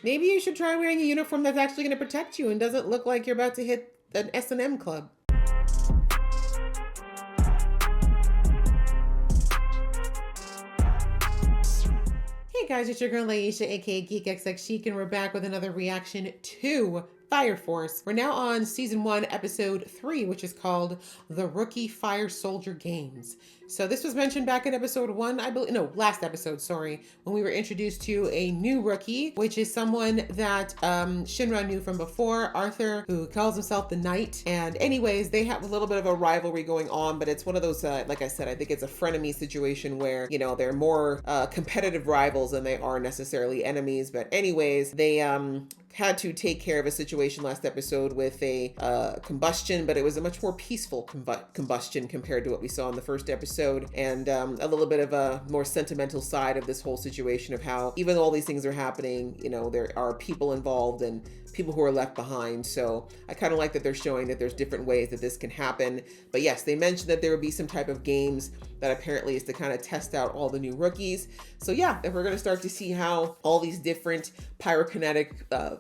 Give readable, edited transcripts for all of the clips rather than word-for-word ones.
Maybe you should try wearing a uniform that's actually going to protect you and doesn't look like you're about to hit an S&M club. Hey guys, it's your girl Laisha, aka GeekXX Chic, and we're back with another reaction to Fire Force. We're now on season 1, episode 3, which is called The Rookie Fire Soldier Games. So this was mentioned back in episode 1, I believe, no, last episode, sorry, when we were introduced to a new rookie, which is someone that Shinra knew from before, Arthur, who calls himself the Knight. And anyways, they have a little bit of a rivalry going on, but it's one of those, like I said, I think it's a frenemy situation where, you know, they're more competitive rivals than they are necessarily enemies. But anyways, they had to take care of a situation last episode with a combustion, but it was a much more peaceful combustion compared to what we saw in the first episode, and a little bit of a more sentimental side of this whole situation of how even though all these things are happening, you know, there are people involved and people who are left behind. So I kind of like that they're showing that there's different ways that this can happen. But yes, they mentioned that there would be some type of games that apparently is to kind of test out all the new rookies. So yeah, if we're going to start to see how all these different pyrokinetic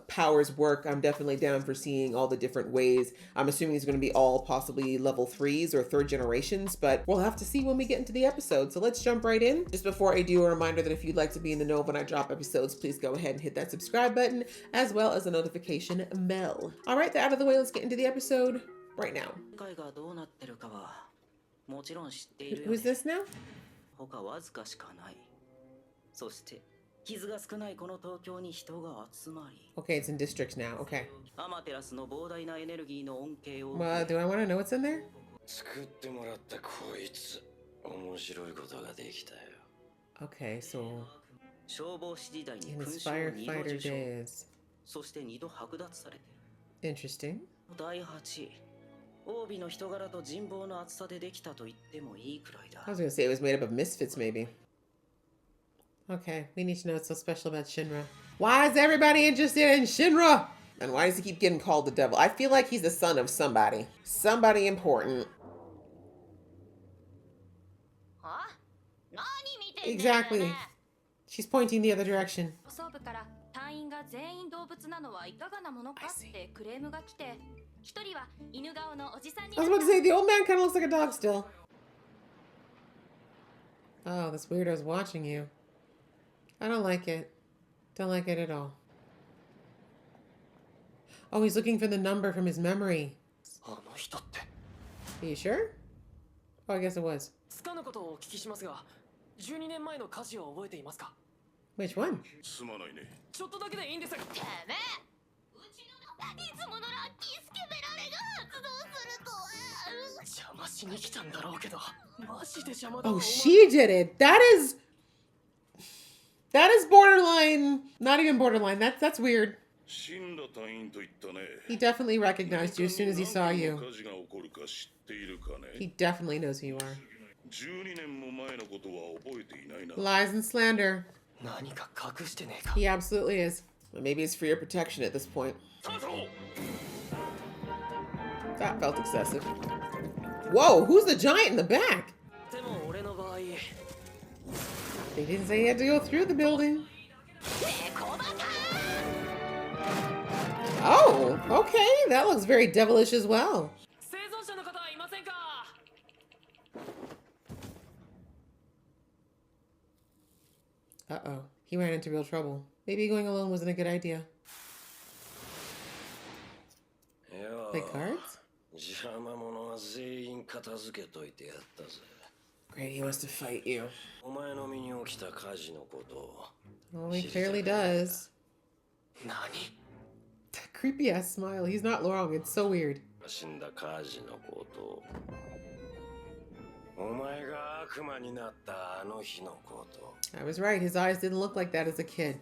powers work, I'm definitely down for seeing all the different ways. I'm assuming it's going to be all possibly level 3s or 3rd generations, but we'll have to see when we get into the episode. So let's jump right in. Just before I do, a reminder that if you'd like to be in the know when I drop episodes, please go ahead and hit that subscribe button as well as the notification bell. All right, that out of the way, let's get into the episode right now. Who's this now? Okay, it's in districts now. Okay. Well, do I want to know what's in there? Okay, so in his firefighter days. Interesting. I was gonna say it was made up of misfits, maybe. Okay, we need to know what's so special about Shinra. Why is everybody interested in Shinra? And why does he keep getting called the devil? I feel like he's the son of somebody. Somebody important. Exactly. She's pointing the other direction. I was about to say, the old man kind of looks like a dog still. Oh, this weirdo's watching you. I don't like it. Don't like it at all. Oh, he's looking for the number from his memory. Are you sure? Oh, I guess it was. Which one? Oh, she did it. That is borderline. Not even borderline. That's weird. He definitely recognized you as soon as he saw you. He definitely knows who you are. Lies and slander. He absolutely is. Well, maybe it's for your protection at this point. That felt excessive. Whoa, who's the giant in the back? They didn't say he had to go through the building. Oh, okay. That looks very devilish as well. Uh-oh. He ran into real trouble. Maybe going alone wasn't a good idea. Play cards? Great, he wants to fight you. Well, he clearly does. That creepy ass smile. He's not wrong. It's so weird. I was right. His eyes didn't look like that as a kid.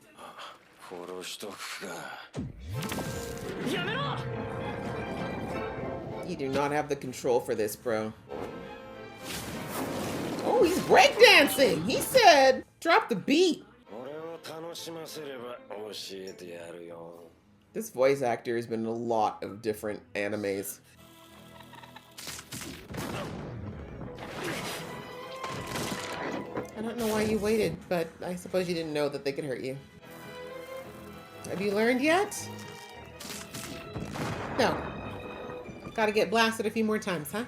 You do not have the control for this, bro. Oh, he's breakdancing! He said, drop the beat. This voice actor has been in a lot of different animes. I don't know why you waited, but I suppose you didn't know that they could hurt you. Have you learned yet? No. Gotta get blasted a few more times, huh?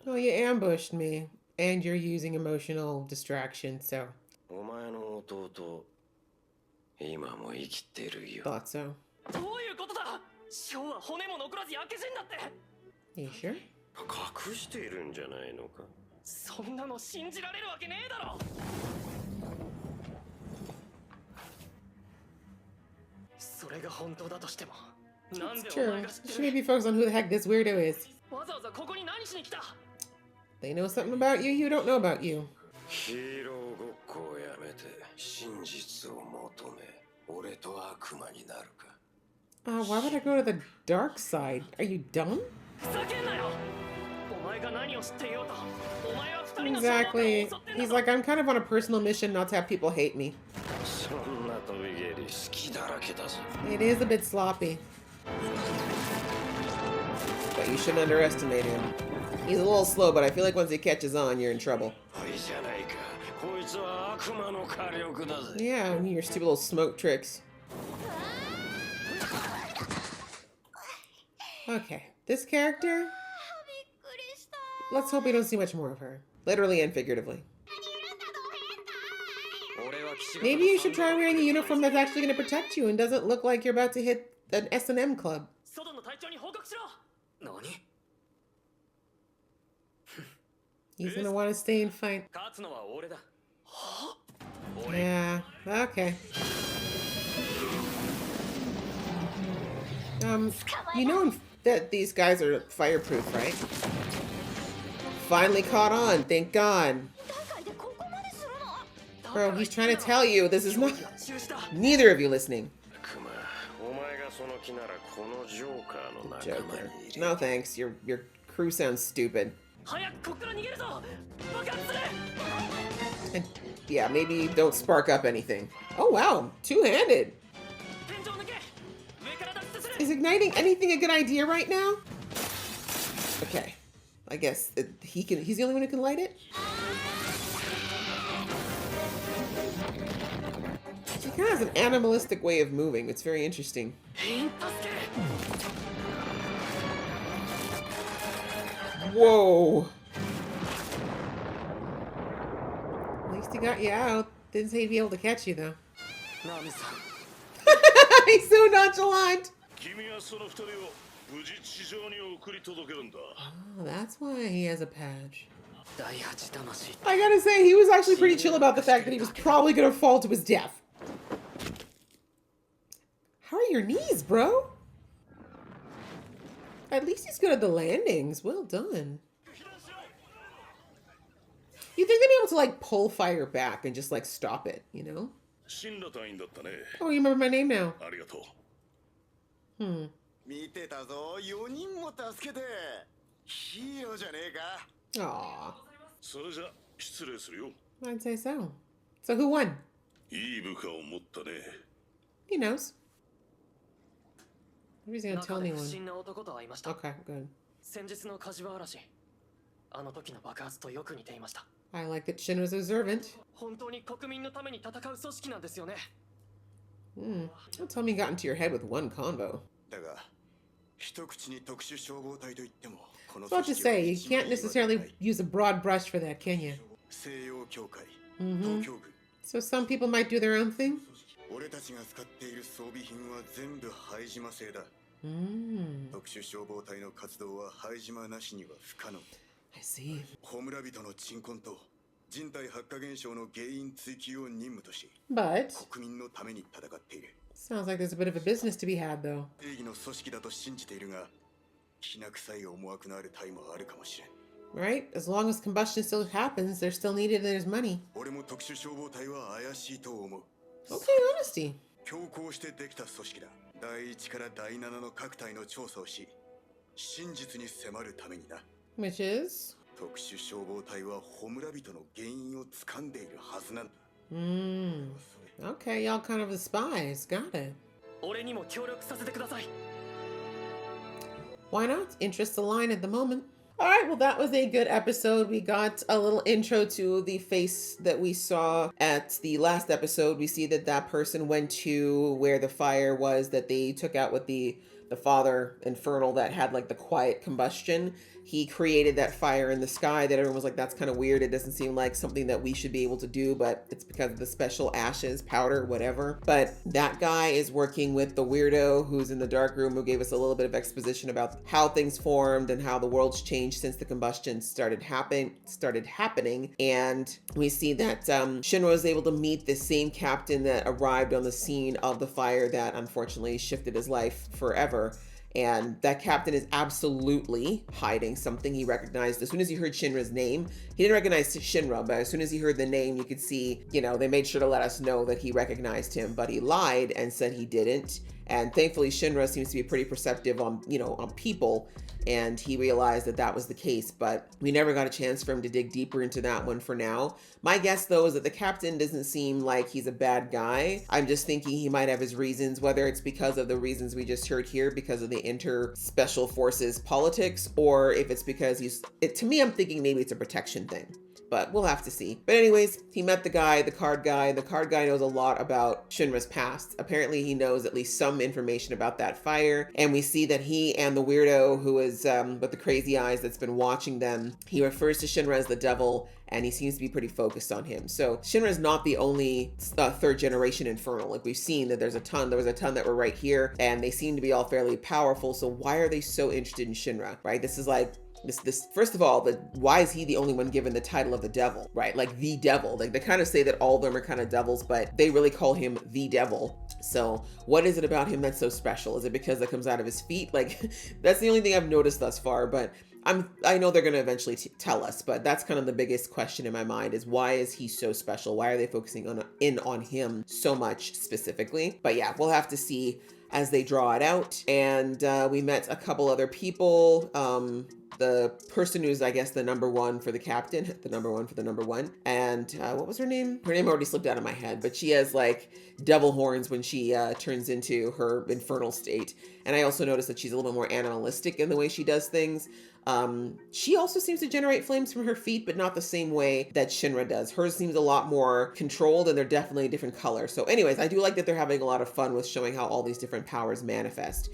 Oh, you ambushed me. And you're using emotional distraction, so. Thought so. You sure? 隠しているんじゃないのか。そんなの信じられるわけねえだろ。それが本当だとしても、なんでお前が知ってる？ She may be focused on who the heck this weirdo is. わざわざここに何しに来た？ They know something about you you don't know about you. ヒーローごっこをやめて真実を求め、俺と悪魔になるか。Why would I go to the dark side? Are you dumb? ふざけんなよ。お前が何を知っていようと、お前は二人の Exactly. He's like, I'm kind of on a personal mission not to have people hate me. そんな飛び蹴り好きだらけだぞ。 It is a bit sloppy. But you shouldn't underestimate him. He's a little slow, but I feel like once he catches on, you're in trouble. Yeah, and your stupid little smoke tricks. Okay, this character, let's hope we don't see much more of her. Literally and figuratively. Maybe you should try wearing a uniform that's actually going to protect you and doesn't look like you're about to hit an S&M club. He's going to want to stay and fight. Yeah, okay. You know that these guys are fireproof, right? Finally caught on, thank God. Bro, he's trying to tell you this is not... Neither of you listening. Joker. No thanks, your crew sounds stupid. And yeah, maybe don't spark up anything. Oh wow, two-handed. Is igniting anything a good idea right now? Okay, I guess he's the only one who can light it? He kind of has an animalistic way of moving. It's very interesting. Whoa. At least he got you out. Didn't say he'd be able to catch you, though. He's so nonchalant. Oh, that's why he has a patch. I gotta say, he was actually pretty chill about the fact that he was probably gonna fall to his death. How are your knees, bro? At least he's good at the landings. Well done. You think they'd be able to, like, pull fire back and just, like, stop it, you know? Oh, you remember my name now. Aww. I'd say so. So who won? He knows. Nobody's gonna tell anyone. Okay, good. I like that Shin was observant. Don't tell me you got into your head with one convo. I was about to say, you can't necessarily use a broad brush for that, can you? So some people might do their own thing? I see. But sounds like there's a bit of a business to be had, though. Right? As long as combustion still happens, they're still needed and there's money. Okay, honesty. Which is? Okay, y'all kind of the spies. Got it. Why not? Interests align at the moment. All right, well, that was a good episode. We got a little intro to the face that we saw at the last episode. We see that that person went to where the fire was that they took out with the father infernal that had like the quiet combustion. He created that fire in the sky that everyone was like, that's kind of weird. It doesn't seem like something that we should be able to do, but it's because of the special ashes, powder, whatever. But that guy is working with the weirdo who's in the dark room, who gave us a little bit of exposition about how things formed and how the world's changed since the combustion started happening. And we see that Shinra was able to meet the same captain that arrived on the scene of the fire that unfortunately shifted his life forever. And that captain is absolutely hiding something. He recognized as soon as he heard Shinra's name. He didn't recognize Shinra, but as soon as he heard the name, you could see, they made sure to let us know that he recognized him, but he lied and said he didn't. And thankfully, Shinra seems to be pretty perceptive on people, and he realized that that was the case, but we never got a chance for him to dig deeper into that one for now. My guess, though, is that the captain doesn't seem like he's a bad guy. I'm just thinking he might have his reasons, whether it's because of the reasons we just heard here, because of the inter-special forces politics, or if it's because to me, I'm thinking maybe it's a protection thing. But we'll have to see. But anyways, he met the guy, the card guy. The card guy knows a lot about Shinra's past. Apparently he knows at least some information about that fire. And we see that he and the weirdo who is with the crazy eyes that's been watching them, he refers to Shinra as the devil, and he seems to be pretty focused on him. So Shinra is not the only third generation infernal. Like we've seen that there was a ton that were right here, and they seem to be all fairly powerful. So why are they so interested in Shinra, right? This is like, this first of all, why is he the only one given the title of the devil, right? Like the devil. Like they kind of say that all of them are kind of devils, but they really call him the devil. So what is it about him that's so special? Is it because that comes out of his feet? Like that's the only thing I've noticed thus far, but I know they're going to eventually tell us, but that's kind of the biggest question in my mind is why is he so special? Why are they focusing on him so much specifically? But yeah, we'll have to see as they draw it out. And we met a couple other people. The person who's, I guess, the number one for the captain, And what was her name? Her name already slipped out of my head, but she has like devil horns when she turns into her infernal state. And I also noticed that she's a little bit more animalistic in the way she does things. She also seems to generate flames from her feet, but not the same way that Shinra does. Hers seems a lot more controlled, and they're definitely a different color. So anyways, I do like that they're having a lot of fun with showing how all these different powers manifest.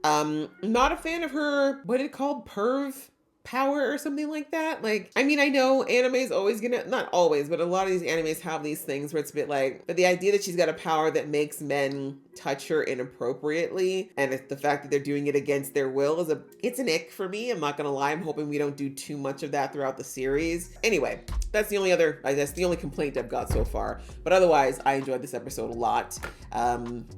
Not a fan of her, what is it called? Perv power or something like that. Like, I mean, I know anime is always gonna, not always, but a lot of these animes have these things where it's a bit like, but the idea that she's got a power that makes men touch her inappropriately, and it's the fact that they're doing it against their will it's an ick for me. I'm not gonna lie. I'm hoping we don't do too much of that throughout the series. Anyway, that's the only complaint I've got so far. But otherwise, I enjoyed this episode a lot.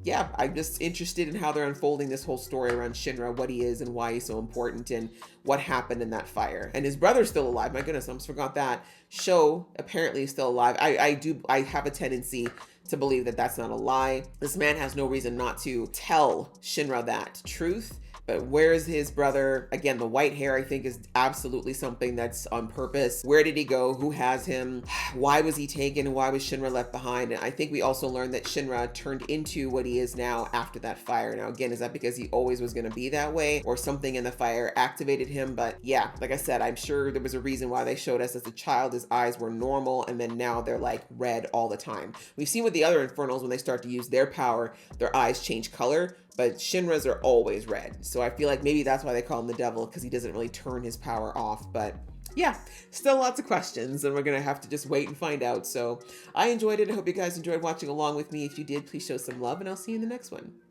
Yeah, I'm just interested in how they're unfolding this whole story around Shinra, what he is and why he's so important, and what happened in that fire. And his brother's still alive. My goodness, I almost forgot that. Sho apparently is still alive. I have a tendency to believe that that's not a lie. This man has no reason not to tell Shinra that truth. But where is his brother? Again, the white hair, I think, is absolutely something that's on purpose. Where did he go? Who has him? Why was he taken? Why was Shinra left behind? And I think we also learned that Shinra turned into what he is now after that fire. Now, again, is that because he always was going to be that way, or something in the fire activated him? But yeah, like I said, I'm sure there was a reason why they showed us as a child his eyes were normal, and then now they're like red all the time. We've seen with the other Infernals, when they start to use their power, their eyes change color, but Shinra's are always red. So I feel like maybe that's why they call him the devil, because he doesn't really turn his power off. But yeah, still lots of questions, and we're gonna have to just wait and find out. So I enjoyed it. I hope you guys enjoyed watching along with me. If you did, please show some love, and I'll see you in the next one.